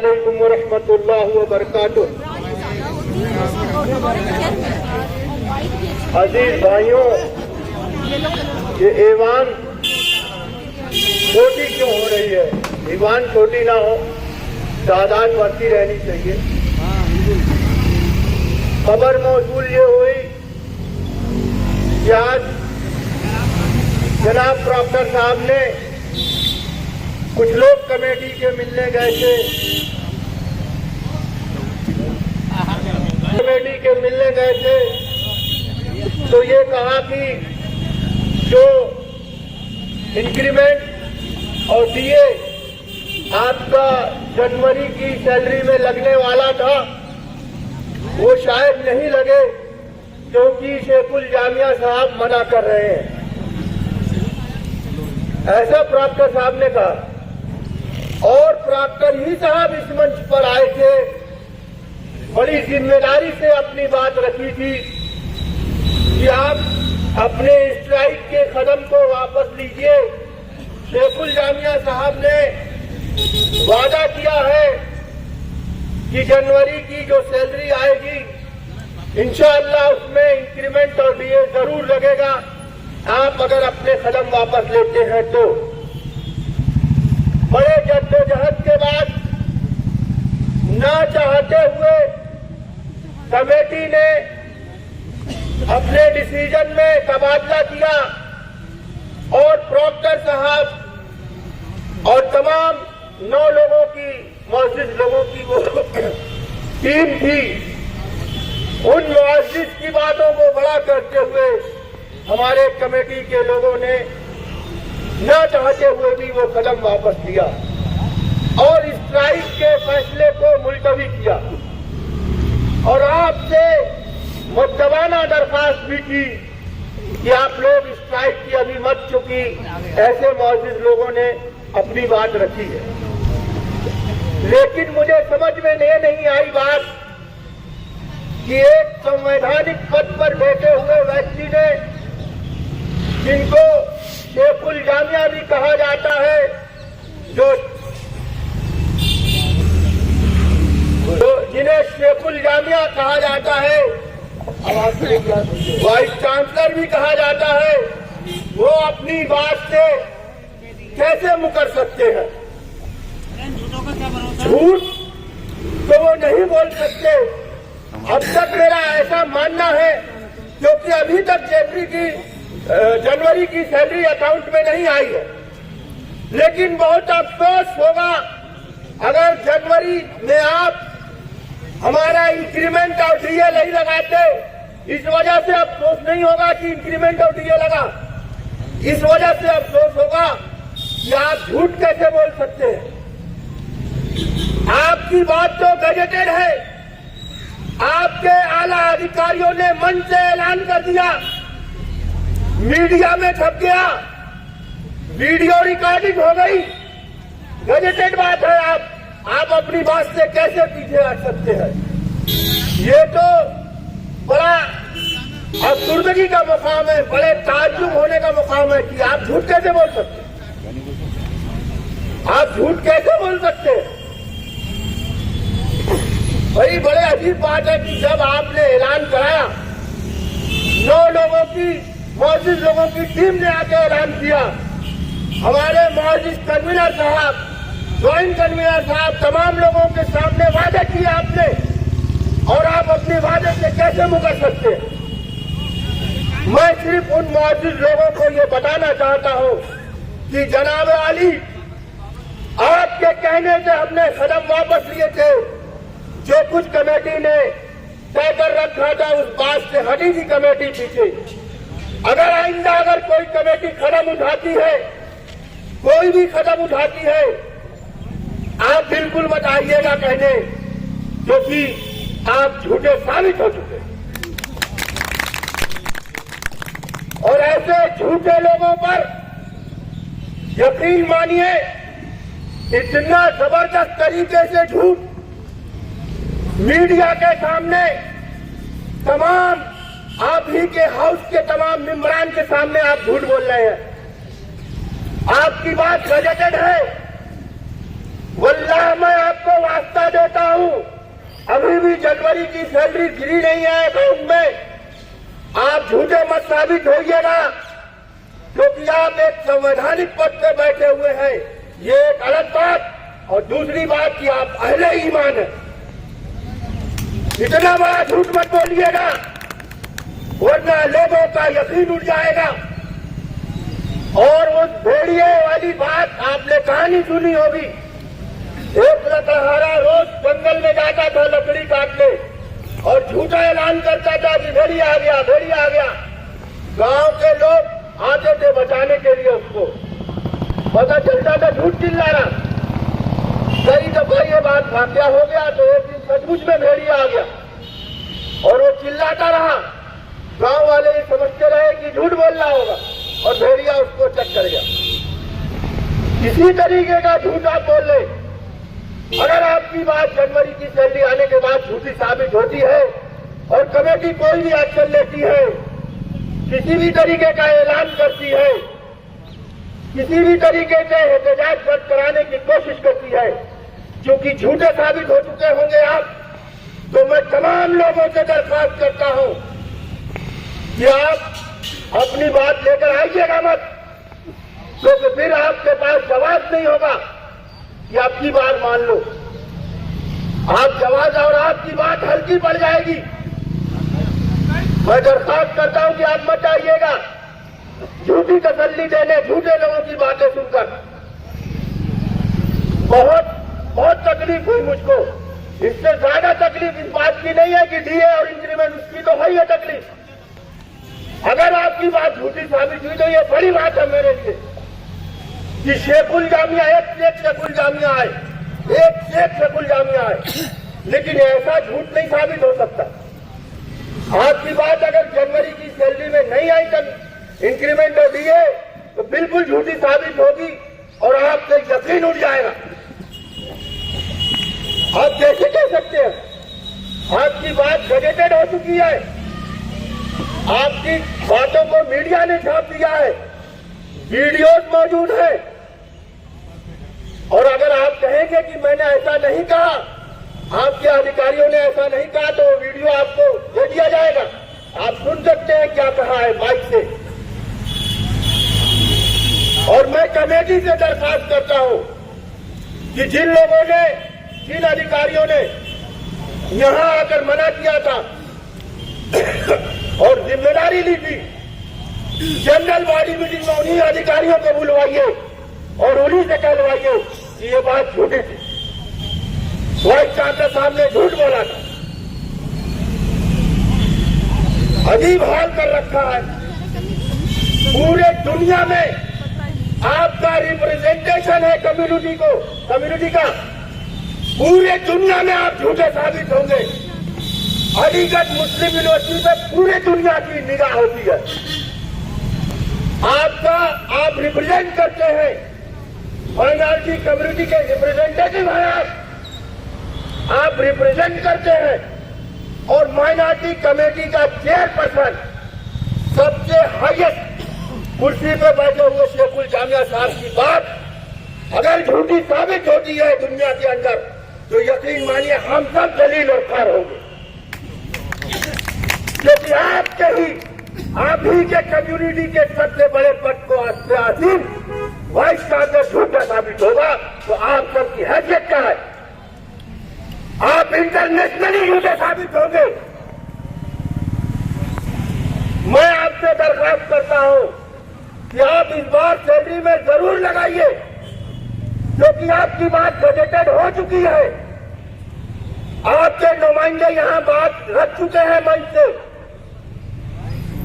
अस्सलामुअलैकुम वरहमतुल्लाहि वबरकातुह। अजीज भाइयों, ये ईवान छोटी क्यों हो रही है? ईवान छोटी ना हो, तादाद बढ़ती रहनी चाहिए। खबर मौसूल ये हुई कि आज जनाब प्रॉक्टर साहब ने कुछ लोग कमेटी के मिलने गए थे, तो ये कहा कि जो इंक्रीमेंट और डीए आपका जनवरी की सैलरी में लगने वाला था वो शायद नहीं लगे, क्योंकि शेखुल जामिया साहब मना कर रहे हैं। ऐसा प्रॉक्टर साहब ने कहा, और प्रॉक्टर ही साहब इस मंच पर आए थे, बड़ी जिम्मेदारी से अपनी बात रखी थी कि आप अपने स्ट्राइक के कदम को वापस लीजिए। शेखुल जामिया साहब ने वादा किया है कि जनवरी की जो सैलरी आएगी इंशाअल्लाह उसमें इंक्रीमेंट और डीए जरूर लगेगा, आप अगर अपने कदम वापस लेते हैं तो। बड़े जद्दोजहद के बाद ना चाहते हुए कमेटी ने अपने डिसीजन में तबादला किया और प्रॉक्टर साहब और तमाम 9 लोगों की, मुअज़्ज़िज़ लोगों की वो टीम थी, उन मुअज़्ज़िज़ की बातों को बड़ा करते हुए हमारे कमेटी के लोगों ने न चाहते हुए भी वो कदम वापस लिया और स्ट्राइक के फैसले को मुलतवी किया। और आपसे मुद्दवाना दरखास्त भी की कि आप लोग स्ट्राइक की अभी मत चुकी, ऐसे मुअज़्ज़िज़ लोगों ने अपनी बात रखी है। लेकिन मुझे समझ में नहीं आई बात कि एक संवैधानिक पद पर बैठे हुए व्यक्ति ने, जिनको शेखुल जामिया भी कहा जाता है, जिन्हें शेखुल जामिया कहा जाता है, वाइस चांसलर भी कहा जाता है, वो अपनी बात से कैसे मुकर सकते हैं? झूठ तो वो नहीं बोल सकते। अब तक मेरा ऐसा मानना है, क्योंकि अभी तक जनवरी की सैलरी अकाउंट में नहीं आई है, लेकिन बहुत अफसोस होगा अगर जनवरी में आप हमारा इंक्रीमेंट और डीए नहीं लगाते। इस वजह से अफसोस नहीं होगा कि इंक्रीमेंट और डीए लगा, इस वजह से अफसोस होगा कि आप झूठ कैसे बोल सकते हैं। आपकी बात तो गजेटेड है, आपके आला अधिकारियों ने मंच से ऐलान कर दिया, मीडिया में छप गया, वीडियो रिकॉर्डिंग हो गई, गजेटेड बात है। आप अपनी बात से कैसे पीछे हट सकते हैं? ये तो बड़ा अफसुर्दगी का मुकाम है, बड़े ताज्जुब होने का मुकाम है कि आप झूठ कैसे बोल सकते हैं? आप झूठ कैसे बोल सकते हैं? भाई बड़े अजीब बात है कि जब आपने ऐलान कराया, 9 लोगों की, मुअज़्ज़िज़ लोगों की टीम ने आके ऐलान किया, हमारे मुअज़्ज़िज़ कन्वीनर साहब, ज्वाइंट कन्वीनर साहब, तमाम लोगों के सामने वादा किया आपने, और आप अपने वादे से कैसे मुकर सकते हैं? मैं सिर्फ उन मुअज़्ज़िज़ लोगों को ये बताना चाहता हूं कि जनाब आली, आपके कहने से हमने कदम वापस लिए थे। जो कुछ कमेटी ने तय कर रखा था उस बात से हटी थी कमेटी पीछे। अगर आइंदा अगर कोई कमेटी कदम उठाती है, कोई भी कदम उठाती है, आप बिल्कुल मत आइएगा कहने, क्योंकि आप झूठे साबित हो चुके। और ऐसे झूठे लोगों पर यकीन मानिए, इतना जबरदस्त तरीके से झूठ मीडिया के सामने, तमाम आप ही के हाउस के तमाम मेंबरान के सामने आप झूठ बोल रहे हैं। आपकी बात गजेटेड है, वल्लाह मैं आपको वास्ता जनवरी की सैलरी गिरी नहीं है अकाउंट में, आप झूठे मत साबित होइएगा, क्योंकि आप एक संवैधानिक पद पे बैठे हुए हैं, ये एक अलग बात। और दूसरी बात कि आप अहले ईमान है, इतना बड़ा झूठ मत बोलिएगा, वरना लोगों का यकीन उठ जाएगा। और उस भेड़िए वाली बात आपने कहानी सुनी होगी, एक लकड़हारा रोज जंगल में जाता था लकड़ी काटने और झूठा ऐलान करता था कि भेड़िया आ गया, भेड़िया आ गया। गांव के लोग आते थे बचाने के लिए, उसको पता चलता था झूठ चिल्ला रहा। कई दफा ये बात वाकया हो गया तो एक दिन सचमुच में भेड़िया आ गया और वो चिल्लाता रहा। गांव वाले ये समझते रहे कि झूठ बोल रहा होगा और भेड़िया उसको टक्कर गया। इसी तरीके का झूठ आप बोल रहे। अगर आपकी बात जनवरी की सैलरी आने के बाद झूठी साबित होती है और कमेटी कोई भी एक्शन लेती है, किसी भी तरीके का ऐलान करती है, किसी भी तरीके से एहतजाज दर्ज कराने की कोशिश करती है, क्योंकि झूठे साबित हो चुके होंगे आप, तो मैं तमाम लोगों से दरख्वास्त करता हूं कि आप अपनी बात लेकर आइएगा मत, क्योंकि फिर आपके पास जवाब नहीं होगा कि आपकी बात मान लो। आप जवाब और आपकी बात हल्की पड़ जाएगी। मैं दरख्वास्त करता हूं कि आप मत आइएगा झूठी तसल्ली देने, झूठे लोगों की बातें सुनकर। बहुत तकलीफ हुई मुझको। इससे ज्यादा तकलीफ इस बात की नहीं है कि डीए और इंक्रीमेंट, उसकी तो है ही तकलीफ। अगर आपकी बात झूठी साबित हुई तो ये बड़ी बात है मेरे लिए कि शेखुल जामिया, एक से एक शेखुल जामिया आए, एक से एक शेखुल जामिया आए, लेकिन ऐसा झूठ नहीं साबित हो सकता। आपकी बात अगर जनवरी की सैलरी में नहीं आई तब इंक्रीमेंट हो दिए तो बिल्कुल झूठी साबित होगी और आपसे यकीन उठ जाएगा। आप कैसे कह सकते हैं? आपकी बात गजेटेड हो चुकी है, आपकी बातों को मीडिया ने छाप दिया है, वीडियोज मौजूद है। और अगर आप कहेंगे कि मैंने ऐसा नहीं कहा, आपके अधिकारियों ने ऐसा नहीं कहा, तो वो वीडियो आपको दे दिया जाएगा, आप सुन सकते हैं क्या कहा है माइक से। और मैं कमेटी से दरख्वास्त करता हूं कि जिन लोगों ने, जिन अधिकारियों ने यहां आकर मना किया था और जिम्मेदारी ली थी, जनरल बॉडी मीटिंग में उन्हीं अधिकारियों को बुलवाइए और उन्हीं से कहलवाइए कि ये बात झूठी थी। वाइस चांसलर साहब ने झूठ बोला था। अजीब हाल कर रखा है। पूरे दुनिया में आपका रिप्रेजेंटेशन है कम्युनिटी का, पूरे दुनिया में आप झूठे साबित होंगे। अलीगढ़ मुस्लिम यूनिवर्सिटी में पूरे दुनिया की निगाह होती है। आप रिप्रेजेंट करते हैं, माइनॉरिटी कम्युनिटी के रिप्रेजेंटेटिव हैं आप रिप्रेजेंट करते हैं। और माइनॉरिटी कमेटी का चेयरपर्सन, सबसे हाईएस्ट कुर्सी पे बैठे हुए शेखुल जामिया साहब की बात अगर झूठी साबित होती है दुनिया के अंदर, तो यकीन मानिए हम सब जलील और खार होंगे, क्योंकि आप ही के कम्युनिटी के सबसे बड़े पद को आसीन वाइस चांसलर झूठा साबित होगा तो आप सबकी हैसियत क्या है? आप इंटरनेशनली झूठे साबित होंगे। मैं आपसे दरख्वास्त करता हूं कि आप इस बार सैलरी में जरूर लगाइए, क्योंकि आपकी बात गजेटेड हो चुकी है। आपके नुमाइंदे यहां बात रख चुके हैं मंच से।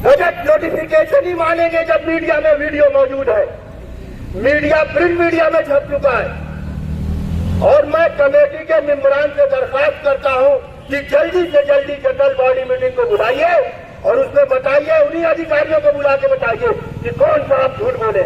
बजट नोटिफिकेशन ही मानेंगे जब मीडिया में वीडियो मौजूद है, मीडिया प्रिंट मीडिया में छप चुका है। और मैं कमेटी के मेंबरान से दरख्वास्त करता हूं कि जल्दी से जल्दी जनरल बॉडी मीटिंग को बुलाइए और उसमें बताइए, उन्हीं अधिकारियों को बुला के बताइए कि कौन सा आप झूठ बोले।